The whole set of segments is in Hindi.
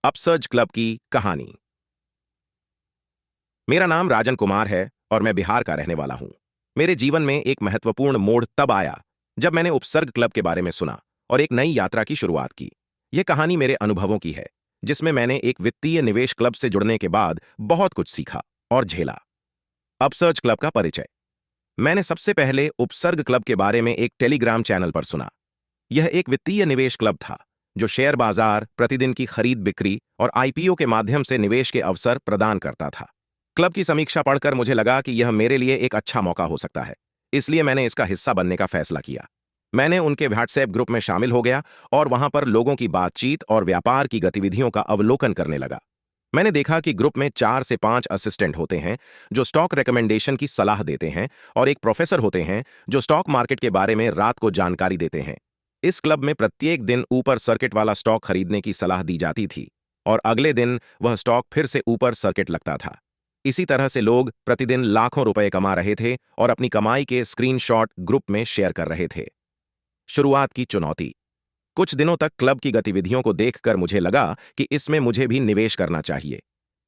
अपसर्ज क्लब की कहानी। मेरा नाम राजन कुमार है और मैं बिहार का रहने वाला हूं। मेरे जीवन में एक महत्वपूर्ण मोड़ तब आया जब मैंने उपसर्ग क्लब के बारे में सुना और एक नई यात्रा की शुरुआत की। यह कहानी मेरे अनुभवों की है, जिसमें मैंने एक वित्तीय निवेश क्लब से जुड़ने के बाद बहुत कुछ सीखा और झेला। अपसर्ज क्लब का परिचय। मैंने सबसे पहले उपसर्ग क्लब के बारे में एक टेलीग्राम चैनल पर सुना। यह एक वित्तीय निवेश क्लब था जो शेयर बाजार, प्रतिदिन की खरीद बिक्री और आईपीओ के माध्यम से निवेश के अवसर प्रदान करता था। क्लब की समीक्षा पढ़कर मुझे लगा कि यह मेरे लिए एक अच्छा मौका हो सकता है, इसलिए मैंने इसका हिस्सा बनने का फैसला किया। मैंने उनके व्हाट्सएप ग्रुप में शामिल हो गया और वहां पर लोगों की बातचीत और व्यापार की गतिविधियों का अवलोकन करने लगा। मैंने देखा कि ग्रुप में 4 से 5 असिस्टेंट होते हैं जो स्टॉक रिकमेंडेशन की सलाह देते हैं और एक प्रोफेसर होते हैं जो स्टॉक मार्केट के बारे में रात को जानकारी देते हैं। इस क्लब में प्रत्येक दिन ऊपर सर्किट वाला स्टॉक खरीदने की सलाह दी जाती थी और अगले दिन वह स्टॉक फिर से ऊपर सर्किट लगता था। इसी तरह से लोग प्रतिदिन लाखों रुपए कमा रहे थे और अपनी कमाई के स्क्रीनशॉट ग्रुप में शेयर कर रहे थे। शुरुआत की चुनौती। कुछ दिनों तक क्लब की गतिविधियों को देखकर मुझे लगा कि इसमें मुझे भी निवेश करना चाहिए।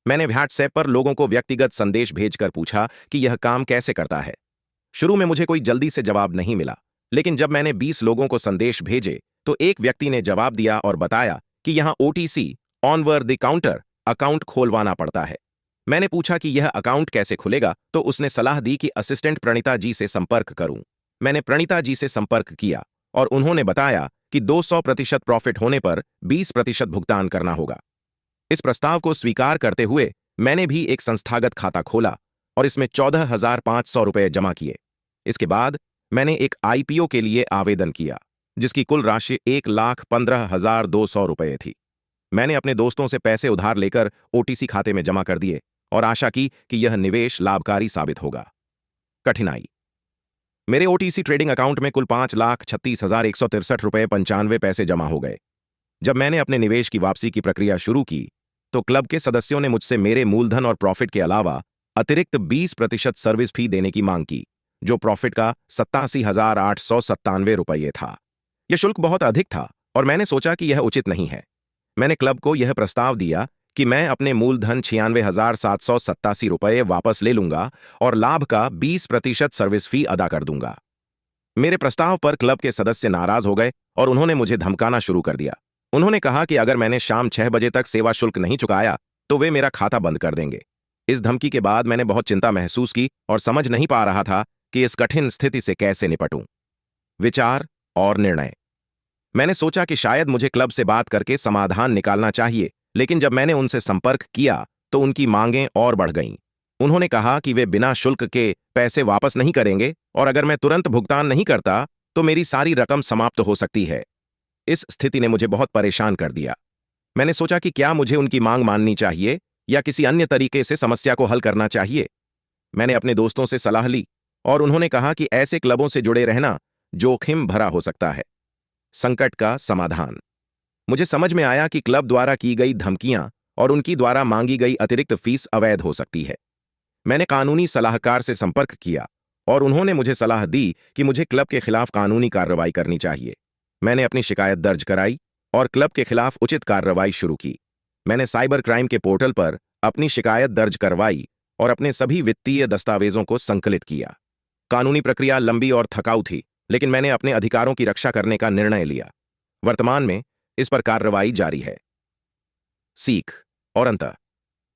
मैंने व्हाट्सएप पर लोगों को व्यक्तिगत संदेश भेजकर पूछा कि यह काम कैसे करता है। शुरू में मुझे कोई जल्दी से जवाब नहीं मिला, लेकिन जब मैंने 20 लोगों को संदेश भेजे तो एक व्यक्ति ने जवाब दिया और बताया कि यहां ओटीसी ऑनवर द काउंटर अकाउंट खोलवाना पड़ता है। मैंने पूछा कि यह अकाउंट कैसे खुलेगा, तो उसने सलाह दी कि असिस्टेंट प्रणीता जी से संपर्क करूं। मैंने प्रणीता जी से संपर्क किया और उन्होंने बताया कि 200% प्रॉफिट होने पर 20% भुगतान करना होगा। इस प्रस्ताव को स्वीकार करते हुए मैंने भी एक संस्थागत खाता खोला और इसमें 14,500 रुपए जमा किए। इसके बाद मैंने एक आईपीओ के लिए आवेदन किया, जिसकी कुल राशि 1,15,200 रुपए थी। मैंने अपने दोस्तों से पैसे उधार लेकर ओटीसी खाते में जमा कर दिए और आशा की कि यह निवेश लाभकारी साबित होगा। कठिनाई। मेरे ओटीसी ट्रेडिंग अकाउंट में कुल 5,36,163 रुपए 95 पैसे जमा हो गए। जब मैंने अपने निवेश की वापसी की प्रक्रिया शुरू की तो क्लब के सदस्यों ने मुझसे मेरे मूलधन और प्रॉफिट के अलावा अतिरिक्त 20% सर्विस फी देने की मांग की, जो प्रॉफिट का 87,897 रुपये था। यह शुल्क बहुत अधिक था और मैंने सोचा कि यह उचित नहीं है। मैंने क्लब को यह प्रस्ताव दिया कि मैं अपने मूलधन 96,787 रुपये वापस ले लूंगा और लाभ का 20% सर्विस फी अदा कर दूंगा। मेरे प्रस्ताव पर क्लब के सदस्य नाराज हो गए और उन्होंने मुझे धमकाना शुरू कर दिया। उन्होंने कहा कि अगर मैंने शाम 6 बजे तक सेवा शुल्क नहीं चुकाया तो वे मेरा खाता बंद कर देंगे। इस धमकी के बाद मैंने बहुत चिंता महसूस की और समझ नहीं पा रहा था कि इस कठिन स्थिति से कैसे निपटूं। विचार और निर्णय। मैंने सोचा कि शायद मुझे क्लब से बात करके समाधान निकालना चाहिए, लेकिन जब मैंने उनसे संपर्क किया तो उनकी मांगें और बढ़ गईं। उन्होंने कहा कि वे बिना शुल्क के पैसे वापस नहीं करेंगे और अगर मैं तुरंत भुगतान नहीं करता तो मेरी सारी रकम समाप्त हो सकती है। इस स्थिति ने मुझे बहुत परेशान कर दिया। मैंने सोचा कि क्या मुझे उनकी मांग माननी चाहिए या किसी अन्य तरीके से समस्या को हल करना चाहिए। मैंने अपने दोस्तों से सलाह ली और उन्होंने कहा कि ऐसे क्लबों से जुड़े रहना जोखिम भरा हो सकता है। संकट का समाधान। मुझे समझ में आया कि क्लब द्वारा की गई धमकियां और उनकी द्वारा मांगी गई अतिरिक्त फीस अवैध हो सकती है। मैंने कानूनी सलाहकार से संपर्क किया और उन्होंने मुझे सलाह दी कि मुझे क्लब के खिलाफ कानूनी कार्रवाई करनी चाहिए। मैंने अपनी शिकायत दर्ज कराई और क्लब के खिलाफ उचित कार्रवाई शुरू की। मैंने साइबर क्राइम के पोर्टल पर अपनी शिकायत दर्ज करवाई और अपने सभी वित्तीय दस्तावेजों को संकलित किया। कानूनी प्रक्रिया लंबी और थकाऊ थी, लेकिन मैंने अपने अधिकारों की रक्षा करने का निर्णय लिया। वर्तमान में इस पर कार्रवाई जारी है। सीख और अंतर।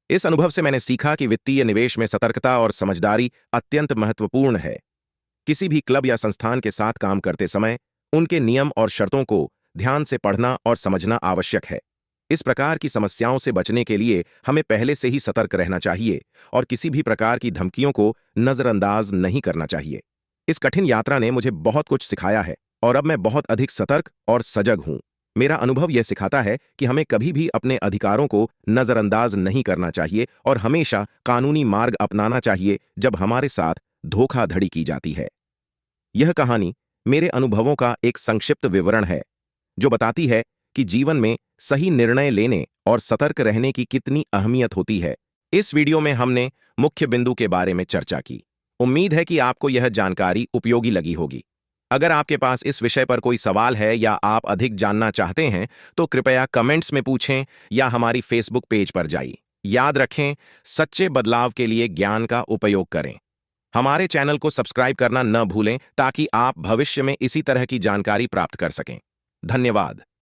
इस अनुभव से मैंने सीखा कि वित्तीय निवेश में सतर्कता और समझदारी अत्यंत महत्वपूर्ण है। किसी भी क्लब या संस्थान के साथ काम करते समय उनके नियम और शर्तों को ध्यान से पढ़ना और समझना आवश्यक है। इस प्रकार की समस्याओं से बचने के लिए हमें पहले से ही सतर्क रहना चाहिए और किसी भी प्रकार की धमकियों को नजरअंदाज नहीं करना चाहिए। इस कठिन यात्रा ने मुझे बहुत कुछ सिखाया है और अब मैं बहुत अधिक सतर्क और सजग हूं। मेरा अनुभव यह सिखाता है कि हमें कभी भी अपने अधिकारों को नजरअंदाज नहीं करना चाहिए और हमेशा कानूनी मार्ग अपनाना चाहिए जब हमारे साथ धोखाधड़ी की जाती है। यह कहानी मेरे अनुभवों का एक संक्षिप्त विवरण है जो बताती है कि जीवन में सही निर्णय लेने और सतर्क रहने की कितनी अहमियत होती है। इस वीडियो में हमने मुख्य बिंदु के बारे में चर्चा की। उम्मीद है कि आपको यह जानकारी उपयोगी लगी होगी। अगर आपके पास इस विषय पर कोई सवाल है या आप अधिक जानना चाहते हैं तो कृपया कमेंट्स में पूछें या हमारी फेसबुक पेज पर जाइए। याद रखें, सच्चे बदलाव के लिए ज्ञान का उपयोग करें। हमारे चैनल को सब्सक्राइब करना न भूलें ताकि आप भविष्य में इसी तरह की जानकारी प्राप्त कर सकें। धन्यवाद।